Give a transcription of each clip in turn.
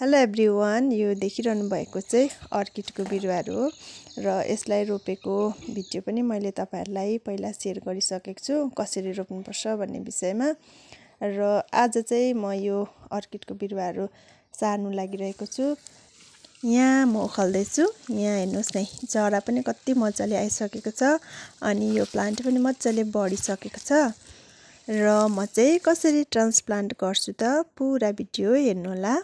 Hello everyone, यो देखिरहनु भएको चाहिँ अर्किडको बिरुवाहरू हो र यसलाई रोपेको भिडियो पनि मैले तपाईहरुलाई पहिला शेयर गरिसकेको छु कसरी रोप्नुपर्छ भन्ने विषयमा। र आज चाहिँ म यो अर्किडको बिरुवाहरू सार्नु लागिरहेको छु। यहाँ म उखाल्दै छु। यहाँ हेर्नुस् नै, जरा पनि कति मजाले आइसकेको छ अनि यो प्लान्ट पनि मजाले बढिसकेको छ। र म चाहिँ कसरी ट्रान्सप्लान्ट गर्छु त पुरा भिडियो हेर्नु होला।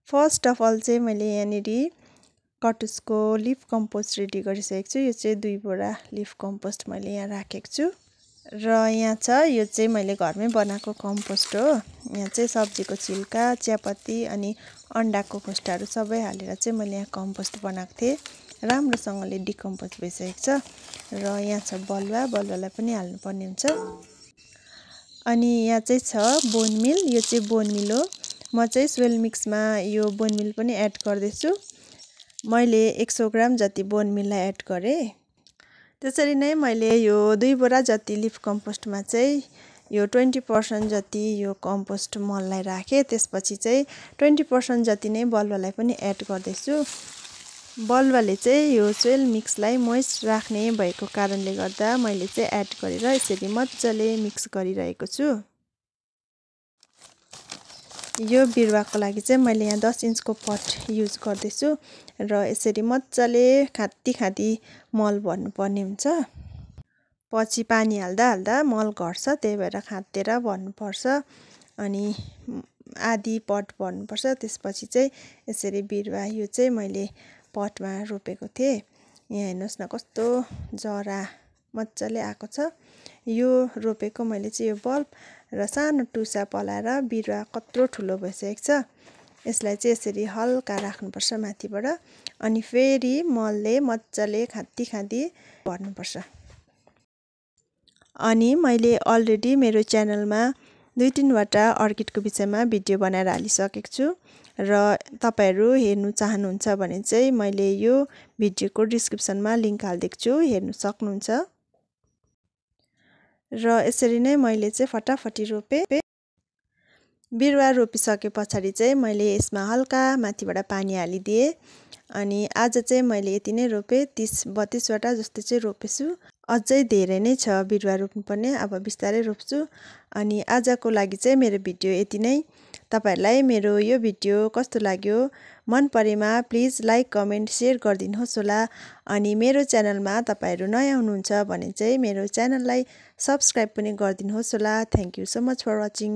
फर्स्ट अफ अल चाहिँ मैले यहाँनिर कटुसको लिफ कम्पोस्ट रेडी गरिसकेको छु। यो चाहिँ 2 बोरा लिफ कम्पोस्ट मैले यहाँ राखेको छु। र यहाँ छ, यो चाहिँ मैले घरमै बनाएको कम्पोस्ट हो। यहाँ चाहिँ सब्जीको छिल्का, चियापत्ती अनि अन्डाको खोस्टाहरू सबै हालेर चाहिँ मैले यहाँ कम्पोस्ट बनाएको थिएँ। राम्रोसँगले डिकम्पोज भइसकेको छ। र यहाँ छ बलुवा, बलुवालाई पनि हाल्नुपर्ने हुन्छ। अनि यहाँ चाहिँ छ बोन मिल, यो चाहिँ बोन मिल हो। म चाहिँ सोइल मिक्समा यो बोन मिल पनि एड गर्दैछु। मैले 100 ग्राम जति बोन मिललाई एड गरेँ। त्यसरी नै मैले यो 2 बोरा जति लिफ कम्पोस्टमा चाहिँ यो 20% जति यो कम्पोस्ट मललाई राखेँ। त्यसपछि चाहिँ 20% जति नै बलुवालाई पनि एड गर्दैछु। बलुवाले चाहिँ यो सोइल मिक्सलाई मोइस्ट राख्ने भएको कारणले गर्दा मैले चाहिँ एड गरेर यसरी मजाले मिक्स गरिरहेको छु। यो बिरुवाको लागि चाहिँ मैले यहाँ 10 इन्चको पट युज गर्दैछु र यसरी मजाले खाती मल भर्नुपर्ने हुन्छ। पछि पानी हाल्दा हाल्दा मल घट्छ, त्यही भएर खातेर भर्नुपर्छ। अनि आधी पट भर्नुपर्छ। त्यसपछि चाहिँ यसरी बिरुवा यो चाहिँ मैले पटमा रोपेको थिएँ। यहाँ हेर्नुहोस् न कस्तो जरा मजाले आएको छ। यो रोपेको मैले चाहिँ यो बल्ब र सानो टुसा पलाएर बिरुवा कत्रो ठुलो भइसकेको छ। यसलाई चाहिँ यसरी हल्का राख्नुपर्छ माथिबाट अनि फेरि मलले मजाले खाती भर्नुपर्छ। अनि मैले अलरेडी मेरो च्यानलमा 2-3 वटा अर्किडको विषयमा भिडियो बनाएर हालिसकेको छु र तपाईहरु हेर्नु चाहनुहुन्छ भने चाहिँ मैले यो भिडियोको डिस्क्रिप्सनमा लिंक हाल्दिएको छु, हेर्नु सक्नुहुन्छ। र यसरी नै मैले चाहिँ फटाफटी रोपे। बिरुवा रोपिसके पछाडि चाहिँ मैले यसमा हल्का माथिबाट पानी हालिदिए। अनि आज चाहिँ मैले यति नै रोपे, 30-32 वटा जस्तो चाहिँ रोपेछु। अझै धेरै नै छ बिरुवा रोप्नुपर्ने, अब बिस्तारै रोप्छु। अनि आजको लागि चाहिँ मेरो भिडियो यति नै। तपाईहरुलाई मेरो यो भिडियो कस्तो लाग्यो, मन परेमा प्लिज लाइक, कमेन्ट, शेयर गरिदिनुहोस् होला। अनि मेरो च्यानलमा तपाईहरु नयाँ हुनुहुन्छ भने चाहिँ मेरो च्यानललाई सब्स्क्राइब पनि गरिदिनुहोस् होला। Thank you so much for watching.